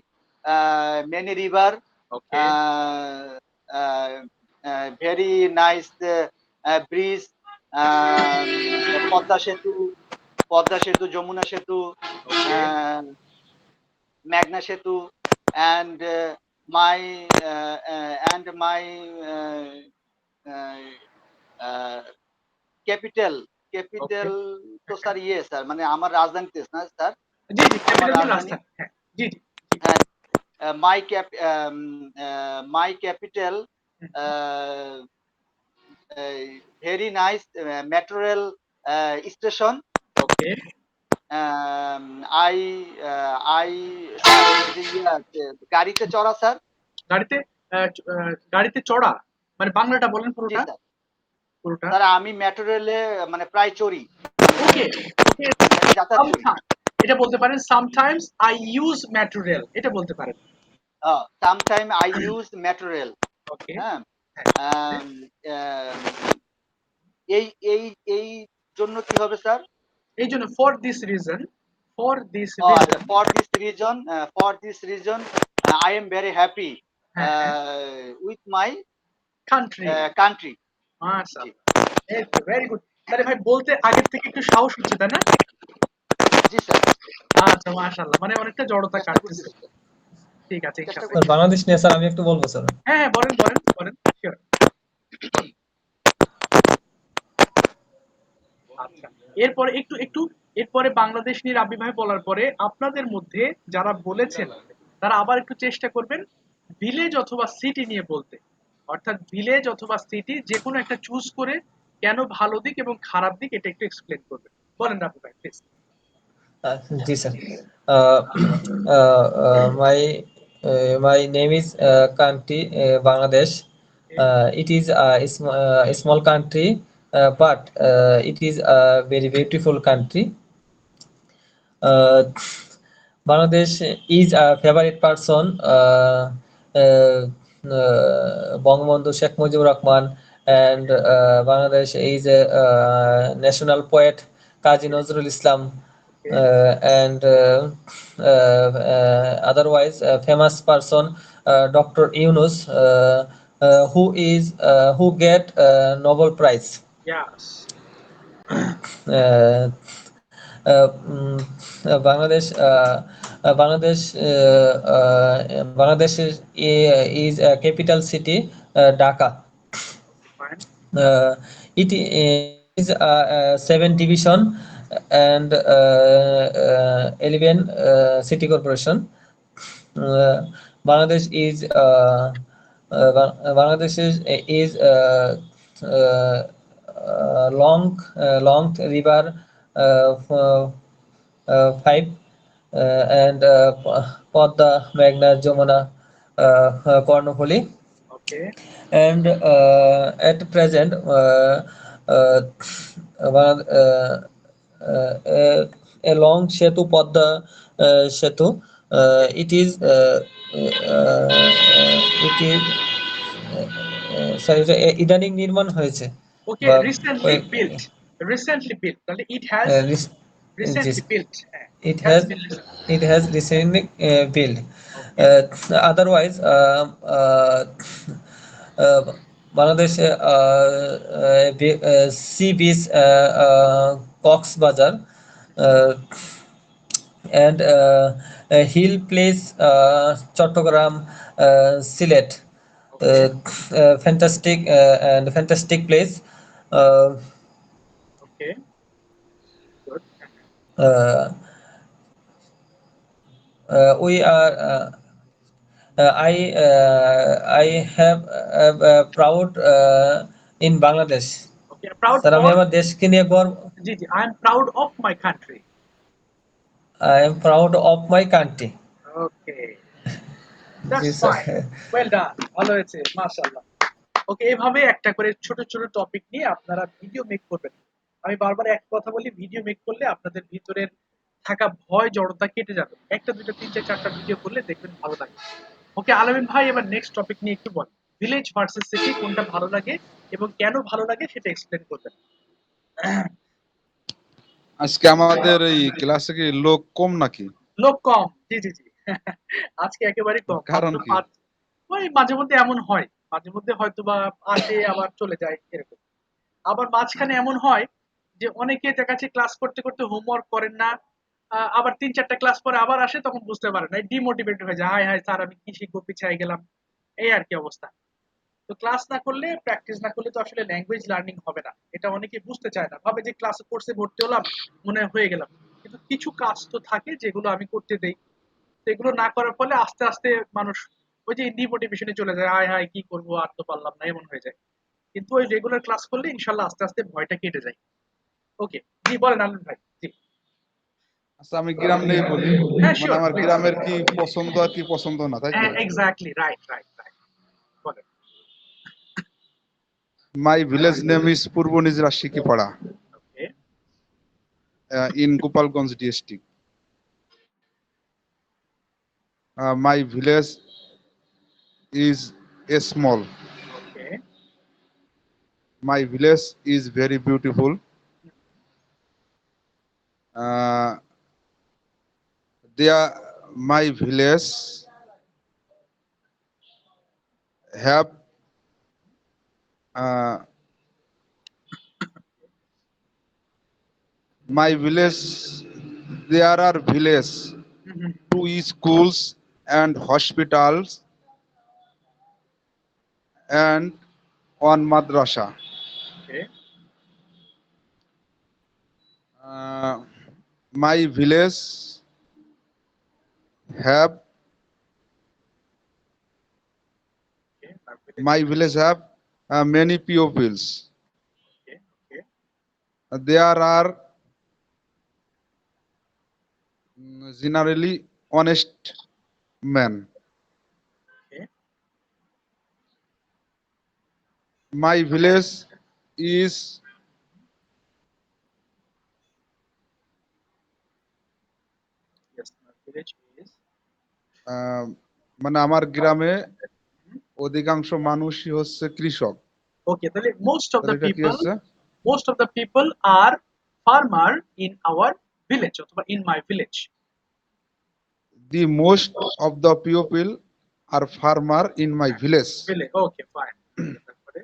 E: many river,
A: okay
E: very nice bridge, Padma সেতু, যমুনা সেতু,
A: ওকে
E: আহ, মেঘনা সেতু, and my and my capital
A: okay
E: capital তো স্যার ইয়ে স্যার, মানে আমার রাজধানী দেশ না স্যার,
A: জি জি,
E: আমার
A: ক্যাপিটাল মানে
E: রাজধানী।
A: রাজধানী, হ্যাঁ জি জি।
E: হ্যাঁ, my cap my capital very nice metro rail station.
A: Okay
E: I I sir ওই যে ইয়ে আছে, গাড়িতে চড়া স্যার।
A: গাড়িতে গাড়িতে চড়া মানে বাংলাটা বলেন
E: জি
A: পুরোটা
E: স্যার।
A: পুরোটা।
E: স্যার আমি মেট্রো রেলে মানে প্রায় চড়ি, মানে
A: ওকে ওকে,
E: যাতায়াত করি।
A: এটা বলতে পারেন sometimes I use metro rail, এটা বলতে পারেন।
E: Sometime I use metro rail.
A: Okay
E: হ্যাঁ,
A: হ্যাঁ,
E: আম, আম, এই এই এই জন্য কি হবে স্যার?
A: এই জন্য for this reason, for this
E: আচ্ছা,
A: reason.
E: For this reason I am very happy
A: হ্যাঁ,
E: with my
A: কান্ট্রি।
E: country. জি
A: মাশাআল্লাহ। এই তো ভেরি গুড। তাহলে ভাই বলতে আগের থেকে একটু সাহস হচ্ছে, তাই না?
E: জি স্যার,
A: আচ্ছা মাশাআল্লাহ। মানে অনেকটা জড়তা
E: চেষ্টা
A: কাটতেছে।
E: করতেছি,
A: ঠিক আছে
E: চেষ্টা
A: ইনশাআল্লাহ।
C: স্যার
E: করতেছি।
C: বাংলাদেশ নিয়ে স্যার আমি একটু বলবো স্যার।
A: হ্যাঁ, হ্যাঁ বলেন, বলেন, বলেন। সিওর। আচ্ছা। এরপরে এরপরে বাংলাদেশ নিয়ে রাব্বি ভাই বলার পরে আপনাদের মধ্যে যারা বলেছেন তারা আবার একটু চেষ্টা করবেন ভিলেজ অথবা সিটি নিয়ে বলতে। অর্থাৎ ভিলেজ অথবা সিটি যেকোনো একটা চুজ করে কেন ভালো দিক এবং খারাপ দিক এটা একটু এক্সপ্লেন করবেন। বলেন রাব্বি ভাই please.
C: G sir. Uh, my name is country Bangladesh. It is a small country, but it is a very beautiful country. Uh, Bangladesh is a favorite person. Bangabandhu Sheikh Mujibur Rahman, and Bangladesh is a national poet Kazi Nazrul Islam,
A: okay,
C: and otherwise famous person Dr. Yunus, who get Nobel Prize.
A: Yes.
C: uh, Bangladesh is a capital city, Dhaka.
A: Okay fine.
C: It is seven division and 11 city corporation. Uh, Bangladesh is long river, five, and Padma, Meghna, Jamuna, Karnafuli.
A: Okay,
C: And at present uh, one, a long Setu Padma Setu, it is sorry, ইদানিং নির্মাণ হয়েছে
A: ওকে
C: বা
A: recently built. Recently built তাহলে it has
C: জি
A: recently built. হ্যাঁ,
C: it
A: it has
C: has
A: been recently.
C: it has recently built.
A: Okay,
C: Otherwise, uh, Bangladesh sea beach, Cox Bazar, uh, and a hill place, Chattogram, Sylhet.
A: Okay,
C: Fantastic place. Uh,
A: okay, good. হ্যাঁ, হ্যাঁ।
C: uh, we are. I have proud in Bangladesh.
A: Okay, proud
C: sir আমি
A: for.
C: আমার দেশকে নিয়ে গর্ব।
A: জি, জি। I am proud of my country.
C: I am proud of my country.
A: Okay,
C: জি
A: that's
C: sir.
A: Fine. Well done. ভালো হয়েছে। মাশাআল্লাহ। ওকে, এভাবে একটা করে ছোট ছোট টপিক নিয়ে আপনারা ভিডিও মেক করবেন। আমি বারবার এক কথা বলি, ভিডিও মেক করলে আপনাদের ভিতরের থাকা ভয় জড়তা কেটে যাবে। একটা দুইটা তিন চার চারটা ভিডিও করলে দেখবেন ভালো লাগে। ওকে আলামিন ভাই, এবার নেক্সট টপিক নিয়ে একটু বল। ভিলেজ ভার্সেস সিটি কোনটা ভালো লাগে এবং কেন ভালো লাগে সেটা এক্সপ্লেন করবেন।
B: আজকে আমাদের এই ক্লাসে কি লোক কম নাকি?
A: লোক কম। জি, জি, জি। আজকে একেবারেই কম। মাত্র
B: কারণ কি?
A: ৫। ওই মাঝে মধ্যে এমন হয়। মাঝে মধ্যে হয়তোবা আসে আবার চলে যায় এরকম। আবার মাঝখানে এমন হয় যে অনেকে দেখা যাচ্ছে ক্লাস করতে করতে হোমওয়ার্ক করেন না। আবার ৩-৪ টা ক্লাস পরে আবার আসে তখন বুঝতে পারে না। ডিমোটিভেট হয়ে যায়। হায়, হায় স্যার আমি কি শিখবো পিছায় গেলাম। এই আরকি অবস্থা। তো ক্লাস না করলে প্র্যাকটিস না করলে তো আসলে ল্যাঙ্গুয়েজ লার্নিং হবে না। এটা অনেকে বুঝতে চায় না। ভাবে যে ক্লাস কোর্সে ভর্তি হলাম, মনে হয় হয়ে গেলাম। কিন্তু কিছু কাজ তো থাকে যেগুলো আমি করতে দেই। সেগুলো না করার ফলে আস্তে আস্তে মানুষ ওই যে ডিমোটিভেশনে চলে যায়। হায় হায় কি করবো আর তো পারলাম না এমন হয়ে যায়। কিন্তু ওই রেগুলার ক্লাস করলে ইনশাল্লাহ আস্তে আস্তে ভয়টা কেটে যায়। ওকে, জি বলেন আনন্দ ভাই। জি,
B: আচ্ছা আমি গ্রাম নিয়ে বলি।
A: হ্যাঁ
B: মানে
A: শিওর
B: আমার
A: প্লিজ।
B: গ্রামের কি পছন্দ আর কি পছন্দ না, তাই তো?
A: হ্যাঁ এক্স্যাক্টলি, রাইট, রাইট, রাইট। বলেন।
B: মাই village name is Purba Nijra Sikipara,
A: okay,
B: in Gopalganj district. My village is a small,
A: okay,
B: my village is very beautiful, there my village have uh, my village. There are villages,
A: Mhm.
B: 2 schools and hospitals and one madrasa.
A: Okay.
B: Uh, my village have
A: Okay.
B: my village have many pupils.
A: Okay. Okay.
B: There are generally honest men.
A: Okay.
B: My village is
A: Yes, my village is.
B: মানে আমার গ্রামে অধিকাংশ মানুষই হচ্ছে কৃষক।
A: Okay, তাহলে
B: তাহলে এটা কি হচ্ছে?
A: most of the people are farmer in our village অথবা in my village.
B: The most of the people are farmer in my village.
A: Village. Okay, fine. তারপরে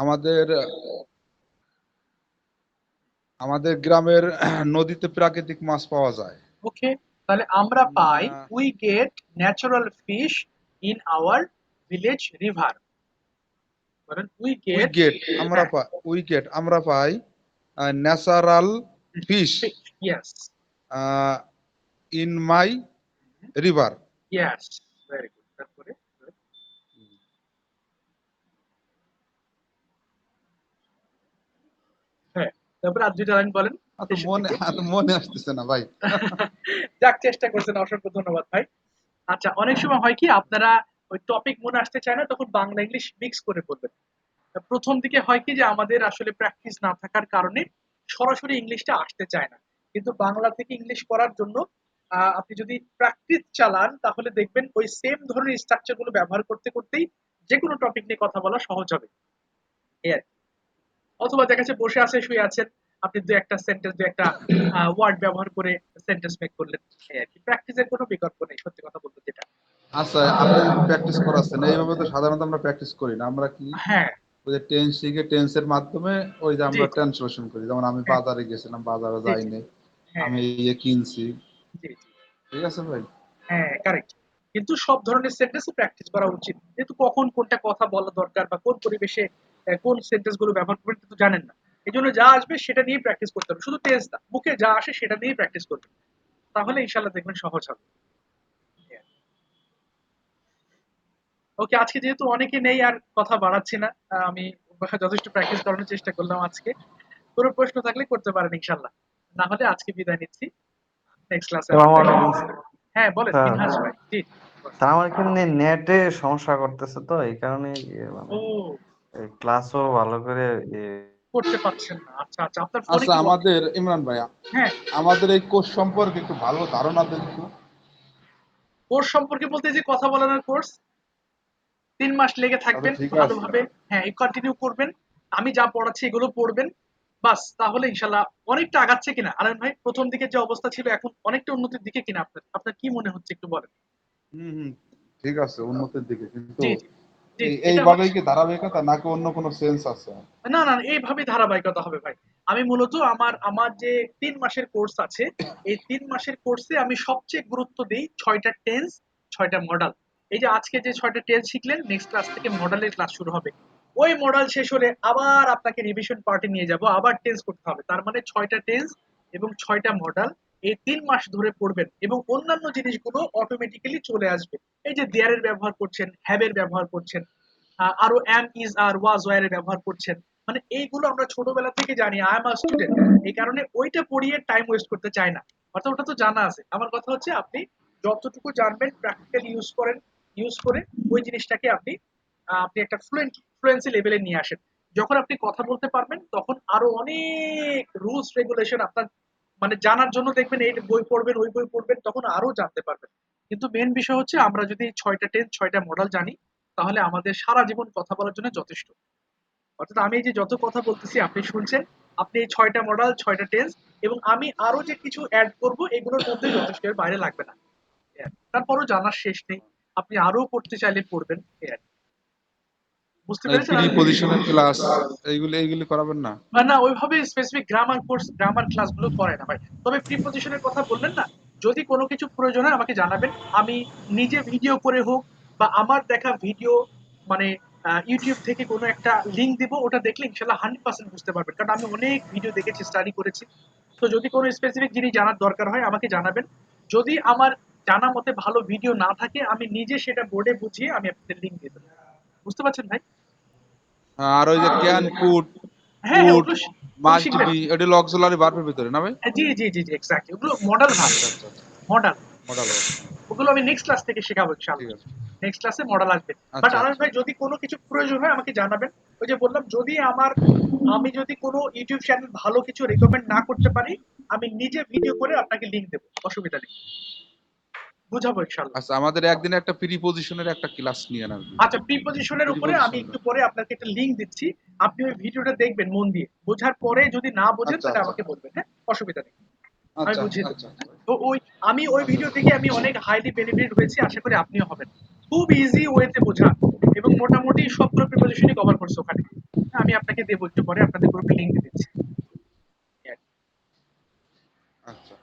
B: আমাদের আমাদের গ্রামের নদীতে প্রাকৃতিক মাছ পাওয়া যায়।
A: okay, তাহলে আমরা পাই
B: আহ,
A: we get natural fish in our village river. বলেন we get
B: আমরা আমরা পাই natural fish
A: fish. Yes.
B: In my river.
A: Yes. Very good. তারপরে হ্যাঁ, তারপরে আর দুইটা লাইন বলেন শেষের দিকে।
B: মনে আসতেছে না ভাই।
A: যাক, চেষ্টা করছেন, অসংখ্য ধন্যবাদ ভাই। আচ্ছা, অনেক সময় হয় কি আপনারা ওই টপিক মনে আসতে চায় না, তখন বাংলা ইংলিশ মিক্স করে বলবেন। প্রথম দিকে হয় কি যে আমাদের আসলে প্র্যাকটিস না থাকার কারণে সরাসরি ইংলিশটা আসতে চায় না, কিন্তু বাংলা থেকে ইংলিশ করার জন্য আপনি যদি প্র্যাকটিস চালান তাহলে দেখবেন ওই সেম ধরনের স্ট্রাকচার গুলো ব্যবহার করতে করতেই যে কোনো টপিক নিয়ে কথা বলা সহজ হবে। এই আর কি। অথবা দেখা যাচ্ছে বসে আছে শুয়ে আছেন, আপনি দু একটা সেন্টেন্স দু একটা ওয়ার্ড ব্যবহার করে সেন্টেন্স মেক করলেন। এই আর কি, প্র্যাকটিসের কোনো বিকল্প নেই সত্যি কথা বলতে যেটা।
B: আচ্ছা, আপনি যদি প্র্যাকটিস করাচ্ছেন, এইভাবে তো সাধারণত আমরা প্র্যাকটিস করি না। আমরা কি
A: হ্যাঁ,
B: ওই যে টেন্স শিখে টেন্সের মাধ্যমে ওই যে
A: জি
B: আমরা
A: জি,
B: ট্রান্সলেশন করি। যেমন আমি
A: হ্যাঁ,
B: বাজারে গেছিলাম, বাজারে
A: জি জি,
B: যাইনি,
A: হ্যাঁ,
B: আমি ইয়ে কিনছি।
A: জি জি,
B: ঠিক আছে ভাই?
A: হ্যাঁ, কারেক্ট। কিন্তু সব ধরনের সেন্টেন্সই প্র্যাকটিস করা উচিত, যেহেতু কখন কোনটা কথা বলা দরকার বা কোন পরিবেশে কোন সেন্টেন্স গুলো ব্যবহার করবেন কিন্তু জানেন না। এই জন্য যা আসবে সেটা নিয়ে প্র্যাকটিস করতে হবে, শুধু টেন্স না, মুখে যা আসে সেটা নিয়েই প্র্যাকটিস করবেন, তাহলে ইনশাল্লাহ দেখবেন সহজ হবে। ওকে, আজকে যেহেতু অনেকে নেই আর কথা বাড়াচ্ছি না, আমি যথেষ্ট প্র্যাকটিস করানোর চেষ্টা করলাম আজকে। কোনো প্রশ্ন থাকলে করতে পারেন ইনশাল্লাহ, না হলে আজকে বিদায় নিচ্ছি, নেক্সট ক্লাসে আবার
F: আসসালামু
A: দেখা
F: আলাইকুম
A: হবে। হ্যাঁ বলেন
F: স্যার।
A: মিনহাজ ভাই। জি জি, বলেন।
F: স্যার আমার এখানে নেটে সমস্যা করতেছে, তো এই কারণে মানে
A: ও,
F: ক্লাসও ভালো করে
A: করতে পারছেন না, আচ্ছা আচ্ছা, আপনার ফোনে
B: আচ্ছা,
A: কি
B: আমাদের ইমরান ভাই,
A: হ্যাঁ,
B: আমাদের এই কোর্স সম্পর্কে একটু ভালো ধারণা দেন তো।
A: কোর্স সম্পর্কে বলতে যে কথা বলানোর কোর্স 3 মাস লেগে
B: আচ্ছা,
A: থাকবেন
B: ঠিক আছে।
A: ভালোভাবে। হ্যাঁ, এই কন্টিনিউ করবেন, আমি যা পড়াচ্ছি এগুলো পড়বেন, বাস তাহলে ইনশাল্লাহ অনেকটা আগাচ্ছে কিনা আনন্দ ভাই, প্রথম দিকে যে অবস্থা ছিল এখন অনেকটা উন্নতির দিকে কিনা, আপনার আপনার কি মনে হচ্ছে একটু বলেন।
B: হুম, ঠিক আছে, উন্নতির দিকে। কিন্তু
A: জি জি, জি জি, এটা
B: এইভাবেই
A: হচ্ছে
B: কি ধারাবাহিকতা নাকি অন্য কোনো সেন্স আছে?
A: না না, এইভাবেই ধারাবাহিকতা হবে ভাই। আমি মূলত আমার আমার যে 3 মাসের কোর্স আছে, এই 3 মাসের কোর্সে আমি সবচেয়ে গুরুত্ব দিই 6টা টেন্স, 6টা মডেল। এই যে আজকে যে 6টা টেন্স শিখলেন, নেক্সট ক্লাস থেকে মডেলের ক্লাস শুরু হবে। ওই মডেল শেষ হলে আবার আপনাকে রিভিশন পার্টে নিয়ে যাব, আবার টেন্স করতে হবে। তার মানে 6টা টেন্স এবং 6টা মডেল এই 3 মাস ধরে পড়বেন এবং অন্যান্য জিনিসগুলো অটোমেটিক্যালি চলে আসবে। এই যে দেয়ারের ব্যবহার করছেন, হ্যাভের ব্যবহার করছেন, আরো am is are was were ব্যবহার করছেন, মানে এইগুলো আমরা ছোটবেলা থেকে জানি, আই এম আ স্টুডেন্ট, এই কারণে ওইটা পড়িয়ে টাইম ওয়েস্ট করতে চাই না। অর্থাৎ ওটা তো জানা আছে। আমার কথা হচ্ছে আপনি যতটুকু জানবেন প্র্যাকটিক্যালি ইউজ করেন, ইউজ করে ওই জিনিসটাকে আপনি আপনি একটা ফ্লুয়েন্সি লেভেলে নিয়ে আসেন। যখন আপনি কথা বলতে পারবেন তখন আরো অনেক রুলস রেগুলেশন আপনার মানে জানার জন্য দেখবেন, এই বই পড়বেন ওই বই পড়বেন, তখন আরো জানতে পারবেন। কিন্তু মেন বিষয় হচ্ছে আমরা যদি 6টা টেন্স 6টা মডেল জানি তাহলে আমাদের সারা জীবন কথা বলার জন্য যথেষ্ট। অর্থাৎ আমি এই যে যত কথা বলতেছি আপনি শুনছেন, আপনি এই 6টা মডেল 6টা টেন্স এবং আমি আরো যে কিছু অ্যাড করব এগুলোর মধ্যে যথেষ্ট, এর বাইরে লাগবে না। তারপরও জানার শেষ নেই, আপনি আরো পড়তে চাইলে পড়বেন। বুঝতে পেরেছেন
B: প্রি
A: আমি?
B: পজিশনের ক্লাস এইগুলি করাবেন না?
A: না, ওইভাবে স্পেসিফিক গ্রামার ক্লাসগুলো করে না ভাই। তবে প্রিপজিশনের কথা বললেন না, যদি কোনো কিছু প্রয়োজন হয় আমাকে জানাবেন। আমি নিজে ভিডিও করে হোক বা আমার দেখা ভিডিও, মানে ইউটিউব থেকে কোনো একটা লিঙ্ক দিব, ওটা দেখলে ইনশাল্লাহ 100% বুঝতে পারবেন, কারণ আমি অনেক ভিডিও দেখেছি, স্টাডি করেছি। তো যদি কোনো স্পেসিফিক জিনিস জানার দরকার হয় আমাকে জানাবেন। যদি আমার জানা মতে ভালো ভিডিও না থাকে, আমি নিজে সেটা বোর্ডে বুঝিয়ে আমি আপনাদের লিঙ্ক দিয়ে দেবো। বুঝতে পারছেন ভাই?
B: আর ওই যে ক্যান কুড
A: হ্যাঁ, হ্যাঁ,
B: কুড
A: ওগুলো ওগুলো
B: মাস্ট
A: শিখবেন।
B: বি, এটি অক্সিলারি ভার্বের ভিতরে না ভাই?
A: জি, জি, জি, জি, এক্স্যাক্টলি। ওগুলো মডাল ভার্ব,
B: আচ্ছা আচ্ছা আচ্ছা,
A: মডাল।
B: Modal verb.
A: ওগুলো আমি নেক্সট ক্লাস থেকে শেখাবো
B: ঠিক
A: ইনশাআল্লাহ।
B: আছে।
A: নেক্সট ক্লাসে মডেল আসবে। বাট
B: আচ্ছা
A: আনাস
B: আচ্ছা।
A: ভাই, যদি কোনো কিছু প্রয়োজন হয় আমাকে জানাবেন। ওই যে বললাম, যদি আমি যদি কোনো ইউটিউব চ্যানেল ভালো কিছু রেকমেন্ড না করতে পারি, আমি নিজে ভিডিও করে আপনাকে লিংক দেবো, অসুবিধা নেই, বুঝাবো ইনশাআল্লাহ।
B: আচ্ছা, আমাদের একদিন একটা প্রি পজিশনের একটা ক্লাস নিয়ে আসবেন।
A: আচ্ছা, প্রিপজিশনের
B: প্রি
A: উপরে আমি
B: পজিশনটা।
A: একটু পরে আপনাকে একটা লিংক দিচ্ছি। আপনি ওই ভিডিওটা দেখবেন মন দিয়ে, বোঝার পরে যদি না বোঝেন
B: আচ্ছা
A: তাহলে
B: আচ্ছা
A: আমাকে বলবেন, হ্যাঁ, অসুবিধা নেই, আমি
B: আচ্ছা
A: বুঝিয়ে দেবো।
B: আচ্ছা আচ্ছা
A: তো আমি ওই
B: আচ্ছা
A: ভিডিও
B: আচ্ছা।
A: থেকে আমি অনেক হাইলি বেনিফিট হয়েছি, আশা করি আপনিও হবেন। খুব ইজি ওয়েতে বোঝা, এবং মোটামুটি সবগুলো প্রিপজিশনই কভার করছে ওখানে। আমি আপনাকে দেবো একটু পরে, আপনাদের গ্রুপে লিংক দিয়ে দিচ্ছি।
B: আচ্ছা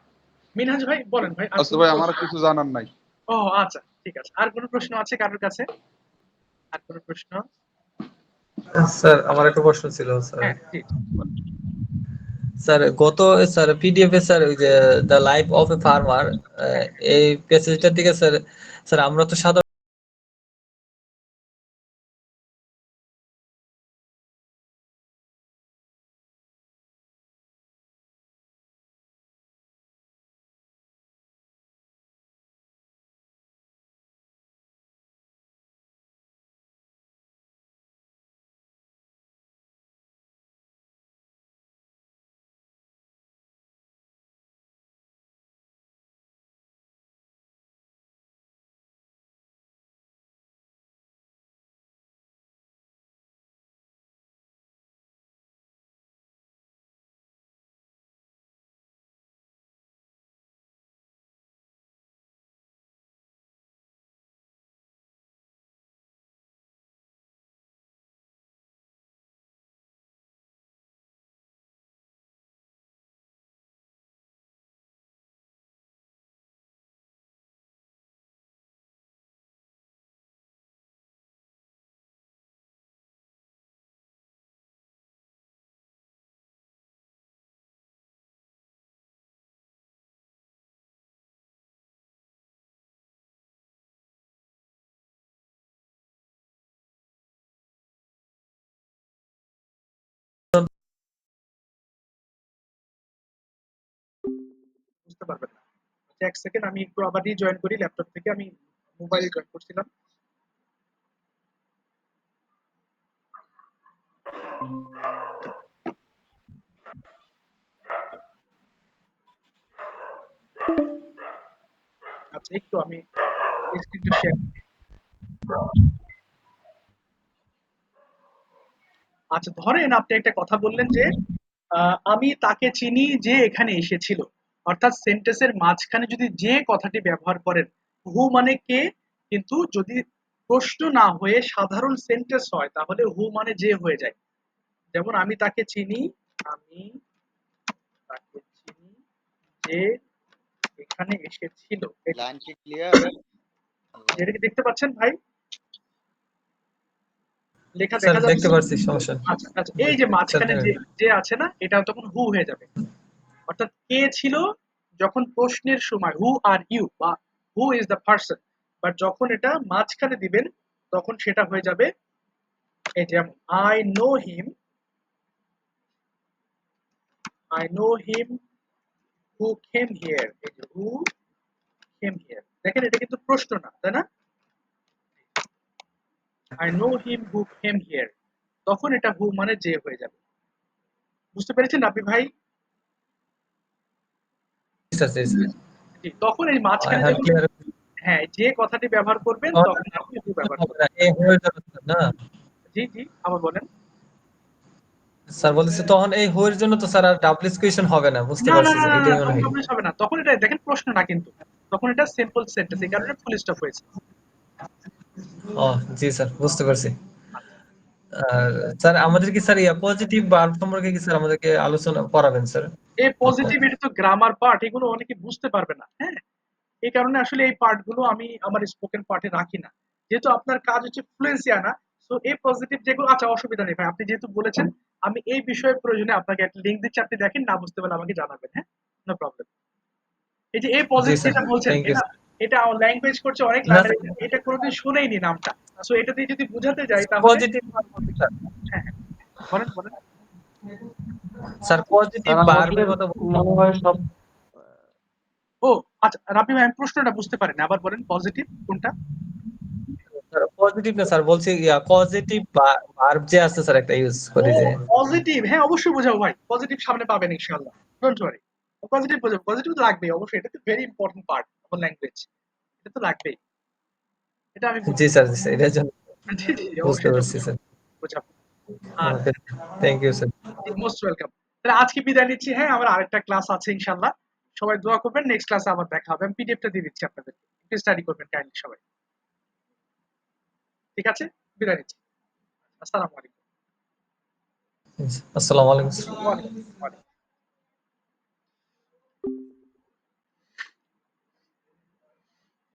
A: মিনহাজ ভাই বলেন ভাই, আর
B: আচ্ছা
A: কোনো
B: ভাই, আমার
A: প্রশ্ন?
B: কিছু জানার নাই।
A: ও আচ্ছা, ঠিক আছে। আর কোনো প্রশ্ন আছে কারোর কাছে? আর কোনো প্রশ্ন?
C: স্যার আমার একটা প্রশ্ন ছিল স্যার।
A: হ্যাঁ, জি, জি, বলেন।
C: স্যার স্যার পিডিএফ এ স্যার ওই যে the life of a farmer,
A: হ্যাঁ,
C: এই প্যাসেজটা থেকে স্যার, স্যার আমরা তো সাধারণ
A: বুঝতে পারবেন না। আচ্ছা, এক সেকেন্ড, আমি একটু আবার রিজয়েন করি ল্যাপটপ থেকে। আমি মোবাইলে জয়েন করছিলাম। আচ্ছা, একটু আমি স্ক্রিনটা শেয়ার। আচ্ছা, ধরেন আপনি একটা কথা বললেন যে আমি তাকে চিনি যে এখানে এসেছিল। অর্থাৎ সেন্টেন্সের মাঝখানে যদি যে কথাটি ব্যবহার করেন, হু মানে কে, কিন্তু যদি প্রশ্ন না হয়ে সাধারণ সেন্টেন্স হয় তাহলে হু মানে যে হয়ে যায়। যেমন আমি তাকে চিনি, আমি তাকে চিনি যে এখানে এসেছিল।
E: লাইন কি ক্লিয়ার?
A: এটা কি দেখতে পাচ্ছেন ভাই? লেখা
C: স্যার
A: দেখা
C: দেখতে
A: যাচ্ছে?
C: পারছি, সমস্যা নেই।
A: আচ্ছা, আচ্ছা, এই যে
C: স্যার
A: মাঝখানে যে যে আছে না, এটা তখন হু হয়ে যাবে। অর্থাৎ কে ছিল যখন প্রশ্নের সময়, হু আর ইউ বা who is the person, but যখন এটা মাঝখানে দিবেন তখন সেটা হয়ে যাবে এই যেমন I know him who came here. এই যে হু কেম হিয়ার, দেখেন এটা কিন্তু প্রশ্ন না, তাই না? I know him who came here, তখন এটা হু মানে যে হয়ে যাবে। বুঝতে পেরেছেন আপনি ভাই?
C: স্যার
A: জি, তখন এই
C: আই
A: মাঝখানে
C: হ্যাভ
A: যখন,
C: ক্লিয়ার,
A: হ্যাঁ, যে কথাটি ব্যবহার করবেন তখন আপনি হু ব্যবহার
C: হবে না,
A: করবেন।
C: এ হয়ে যাবে স্যার, না?
A: জি, জি, আবার বলেন।
C: স্যার বলতেছে তখন এই হো এর জন্য তো স্যার আর ডাবল কোয়েশ্চেন হবে না, বুঝতে
A: না না
C: পারছি
A: না
C: স্যার,
A: না না
C: এটাই মনে
A: তখন
C: হয়।
A: ডাব্লিউএস হবে না, তখন এটা দেখেন প্রশ্ন না কিন্তু, তখন এটা সিম্পল সেন্টেন্স, এই কারণে ফুল স্টপ হয়েছে।
C: ও জি স্যার, বুঝতে পারছি।
A: আচ্ছা,
C: আর স্যার আমাদের কি স্যার পজিটিভ ভার্ব সম্পর্কে কি স্যার আমাদেরকে আলোচনা করাবেন স্যার?
A: এই পজিটিভ এটা তো গ্রামার পার্ট, এগুলো অনেকে বুঝতে পারবে না, হ্যাঁ, এই কারণে আসলে এই পার্ট গুলো আমি আমার স্পোকেন পার্টে রাখি না, যেহেতু আপনার কাজ হচ্ছে ফ্লুয়েন্সি আনা। সো এই পজিটিভ যেগুলো, আচ্ছা অসুবিধা নেই ভাই, আপনি যেহেতু বলেছেন আমি এই বিষয়ে প্রয়োজনে আপনাকে একটা লিঙ্ক দিচ্ছি, আপনি দেখেন, না বুঝতে পারলে আমাকে জানাবেন, হ্যাঁ, নো প্রবলেম। এই যে এই
C: জি
A: পজিটিভ
C: স্যার,
A: যেটা বলছেন,
C: থ্যাংক ইউ।
A: এটা এটা ল্যাঙ্গুয়েজ করছে অনেক
C: না
A: লার্নার, এটা কোনোদিন শুনেইনি নামটা। সো এটা দিয়ে যদি বুঝাতে যাই তাহলে,
C: পজিটিভ ভার্ব স্যার,
A: হ্যাঁ হ্যাঁ, বলেন বলেন।
C: স্যার পজিটিভ
F: স্যার আমাদের
C: ভার্বের কথা
F: মনে হয় সব
A: ও আচ্ছা রাবি ভাই, আমি প্রশ্নটা বুঝতে পারিনি, আবার বলেন পজিটিভ কোনটা।
C: পজিটিভ না স্যার, বলছি পজিটিভ ভার্ব যে আছে স্যার একটা ইউজ
A: ও
C: করি যে।
A: পজিটিভ, হ্যাঁ অবশ্যই বোঝাবো ভাই, পজিটিভ সামনে পাবেন ইনশাআল্লাহ, ডোন্ট ওয়ারি। পজিটিভ বোঝাবো, পজিটিভ তো লাগবেই অবশ্যই, এটা তো very important part of language, এটা তো লাগবেই, এটা আমি
C: জি
A: বুঝতে
C: স্যার, জি স্যার, এটার জন্য
A: জি জি জি,
C: বুঝতে
A: অবশ্যই এটা
C: পারছি
A: বোঝাবো
C: স্যার।
A: বোঝাবো। আর
C: okay, thank you sir.
A: Most welcome. তাহলে আজকে বিদায় নিচ্ছি, হ্যাঁ আমার আরেকটা ক্লাস আছে ইনশাআল্লাহ, সবাই দোয়া করবেন, নেক্সট ক্লাসে আবার দেখা হবে, আমি পিডিএফটা দিয়ে দিচ্ছি আপনাদেরকে, একটু স্টাডি করবেন কাইন্ডলি সবাই, ঠিক আছে, বিদায় নিচ্ছি, আসসালামু আলাইকুম।
C: আসসালামু আলাইকুম স্যার।
A: ওয়ালাইকুম আসসালাম।